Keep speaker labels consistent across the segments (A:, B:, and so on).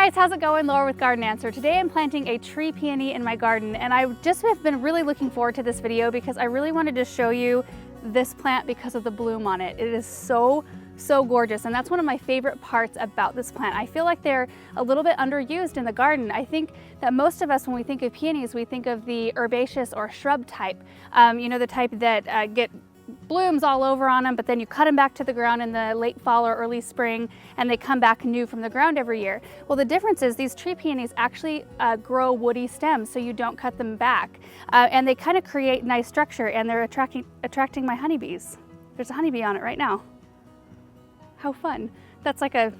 A: guys, how's it going? Laura with Garden Answer. Today I'm planting a tree peony in my garden, and I just have been really looking forward to this video because I really wanted to show you this plant because of the bloom on it. It is so gorgeous, and that's one of my favorite parts about this plant. I feel like they're a little bit underused in the garden. I think that most of us, when we think of peonies, we think of the herbaceous or shrub type. You know, the type that get blooms all over on them, but then you cut them back to the ground in the late fall or early spring, and they come back new from the ground every year. Well, the difference is these tree peonies actually grow woody stems, so you don't cut them back. And they kind of create nice structure, and they're attracting my honeybees. There's a honeybee on it right now. How fun. That's like a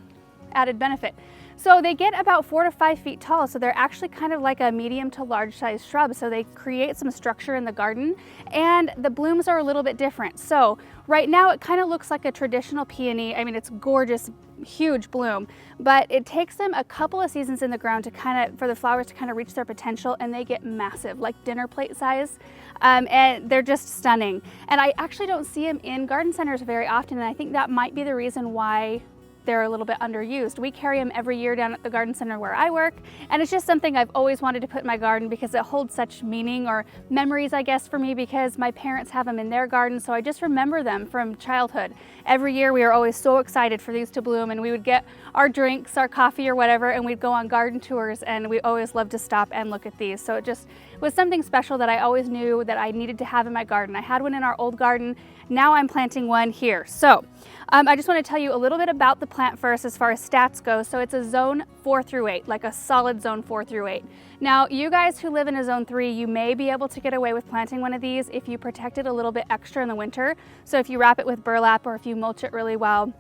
A: added benefit. So they get about 4 to 5 feet tall, so they're actually kind of like a medium to large size shrub, so they create some structure in the garden, and the blooms are a little bit different. So right now it kind of looks like a traditional peony. I mean, it's gorgeous, huge bloom, but it takes them a couple of seasons in the ground to for the flowers to kind of reach their potential, and they get massive, like dinner plate size, and they're just stunning. And I actually don't see them in garden centers very often, and I think that might be the reason why they're a little bit underused. We carry them every year down at the garden center where I work, and it's just something I've always wanted to put in my garden because it holds such meaning or memories, I guess, for me, because my parents have them in their garden, so I just remember them from childhood. Every year we were always so excited for these to bloom, and we would get our drinks, our coffee or whatever, and we'd go on garden tours, and we always loved to stop and look at these. So it just was something special that I always knew that I needed to have in my garden. I had one in our old garden. Now I'm planting one here. So I just want to tell you a little bit about the plant first as far as stats go. So it's a zone 4 through 8, like a solid zone 4 through 8. Now, you guys who live in a zone 3, you may be able to get away with planting one of these if you protect it a little bit extra in the winter. So if you wrap it with burlap or if you mulch it really well,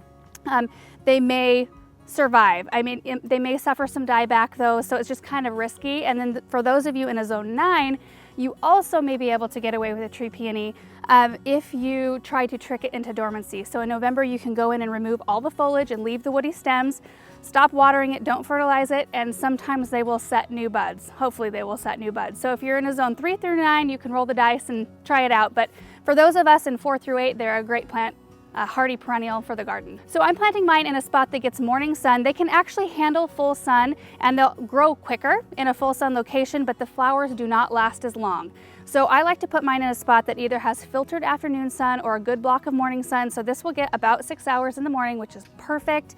A: they may survive. I mean, they may suffer some dieback though, so it's just kind of risky. And then for those of you in a zone 9, you also may be able to get away with a tree peony if you try to trick it into dormancy. So in November, you can go in and remove all the foliage and leave the woody stems, stop watering it, don't fertilize it, and sometimes they will set new buds. Hopefully they will set new buds. So if you're in a zone 3 through 9, you can roll the dice and try it out. But for those of us in 4 through 8, they're a great plant. A hardy perennial for the garden. So I'm planting mine in a spot that gets morning sun. They can actually handle full sun, and they'll grow quicker in a full sun location, but the flowers do not last as long. So I like to put mine in a spot that either has filtered afternoon sun or a good block of morning sun. So this will get about 6 hours in the morning, which is perfect.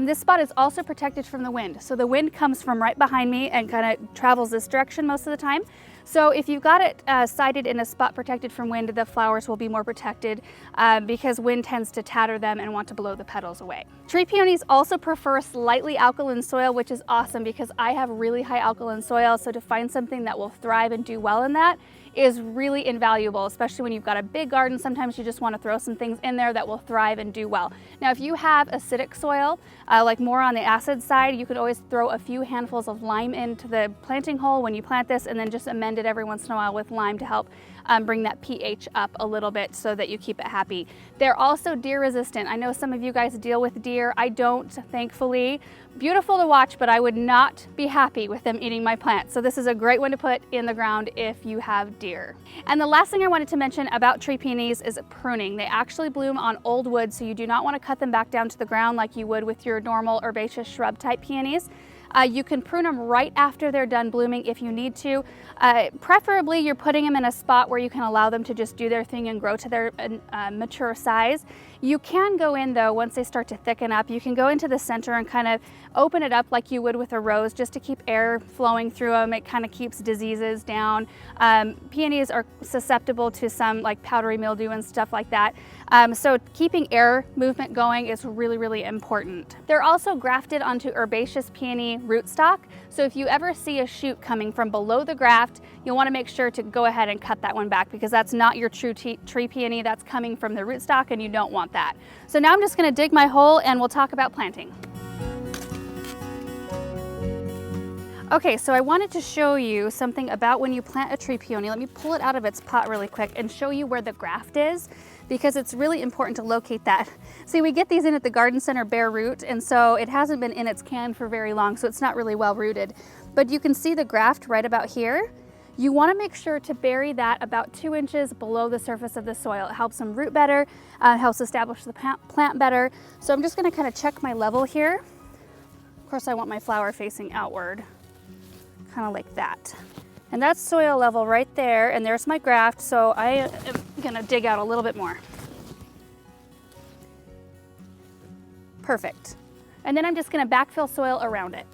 A: This spot is also protected from the wind. So the wind comes from right behind me and kind of travels this direction most of the time. So if you've got it sited in a spot protected from wind, the flowers will be more protected because wind tends to tatter them and want to blow the petals away. Tree peonies also prefer slightly alkaline soil, which is awesome because I have really high alkaline soil. So to find something that will thrive and do well in that is really invaluable, especially when you've got a big garden. Sometimes you just want to throw some things in there that will thrive and do well. Now, if you have acidic soil, like more on the acid side, you could always throw a few handfuls of lime into the planting hole when you plant this, and then just amend it every once in a while with lime to help bring that pH up a little bit so that you keep it happy. They're also deer resistant. I know some of you guys deal with deer. I don't, thankfully. Beautiful to watch, but I would not be happy with them eating my plant. So this is a great one to put in the ground if you have deer. And the last thing I wanted to mention about tree peonies is pruning. They actually bloom on old wood, so you do not want to cut them back down to the ground like you would with your normal herbaceous shrub type peonies. You can prune them right after they're done blooming if you need to. Preferably you're putting them in a spot where you can allow them to just do their thing and grow to their mature size. You can go in though, once they start to thicken up, you can go into the center and kind of open it up like you would with a rose just to keep air flowing through them. It kind of keeps diseases down. Peonies are susceptible to some like powdery mildew and stuff like that. So keeping air movement going is really important. They're also grafted onto herbaceous peony rootstock. So if you ever see a shoot coming from below the graft, you'll want to make sure to go ahead and cut that one back because that's not your true tree peony. That's coming from the rootstock, and you don't want that. So now I'm just going to dig my hole and we'll talk about planting. Okay, so I wanted to show you something about when you plant a tree peony. Let me pull it out of its pot really quick and show you where the graft is, because it's really important to locate that. See, we get these in at the garden center bare root, and so it hasn't been in its can for very long, so it's not really well rooted. But you can see the graft right about here. You want to make sure to bury that about 2 inches below the surface of the soil. It helps them root better, helps establish the plant better. So I'm just going to kind of check my level here. Of course, I want my flower facing outward, kind of like that. And that's soil level right there, and there's my graft, so I am gonna dig out a little bit more. Perfect. And then I'm just gonna backfill soil around it.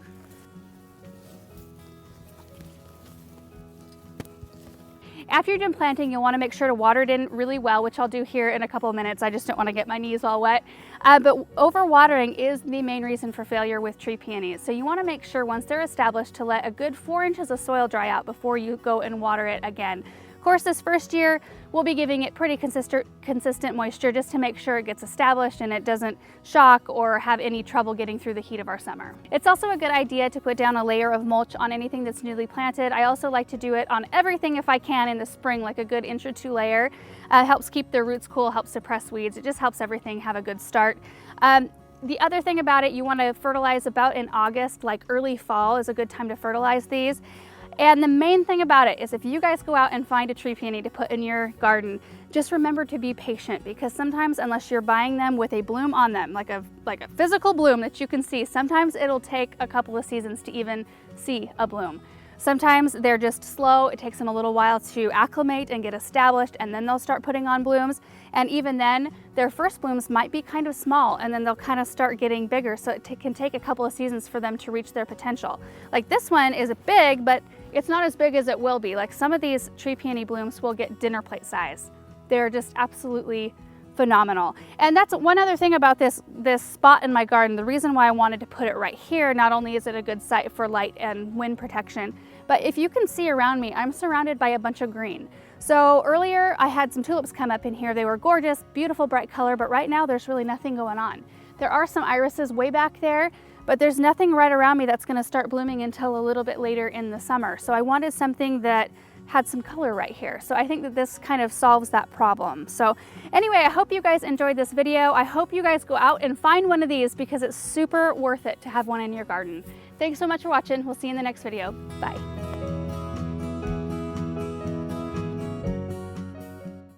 A: After you're done planting, you'll want to make sure to water it in really well, which I'll do here in a couple of minutes. I just don't want to get my knees all wet. But overwatering is the main reason for failure with tree peonies. So you want to make sure once they're established to let a good 4 inches of soil dry out before you go and water it again. Of course, this first year, we'll be giving it pretty consistent moisture just to make sure it gets established and it doesn't shock or have any trouble getting through the heat of our summer. It's also a good idea to put down a layer of mulch on anything that's newly planted. I also like to do it on everything if I can in the spring, like a good inch or 2 layer. Helps keep their roots cool, helps suppress weeds. It just helps everything have a good start. The other thing about it, you want to fertilize about in August, like early fall is a good time to fertilize these. And the main thing about it is if you guys go out and find a tree peony to put in your garden, just remember to be patient, because sometimes unless you're buying them with a bloom on them, like a physical bloom that you can see, sometimes it'll take a couple of seasons to even see a bloom. Sometimes they're just slow. It takes them a little while to acclimate and get established, and then they'll start putting on blooms. And even then, their first blooms might be kind of small, and then they'll kind of start getting bigger. So it can take a couple of seasons for them to reach their potential. Like this one is big, but it's not as big as it will be. Like some of these tree peony blooms will get dinner plate size. They're just absolutely phenomenal. And that's one other thing about this spot in my garden. The reason why I wanted to put it right here, not only is it a good site for light and wind protection, but if you can see around me, I'm surrounded by a bunch of green. So earlier I had some tulips come up in here. They were gorgeous, beautiful, bright color, but right now there's really nothing going on. There are some irises way back there, but there's nothing right around me that's going to start blooming until a little bit later in the summer. So I wanted something that had some color right here. So I think that this kind of solves that problem. So anyway, I hope you guys enjoyed this video. I hope you guys go out and find one of these because it's super worth it to have one in your garden. Thanks so much for watching. We'll see you in the next video. Bye.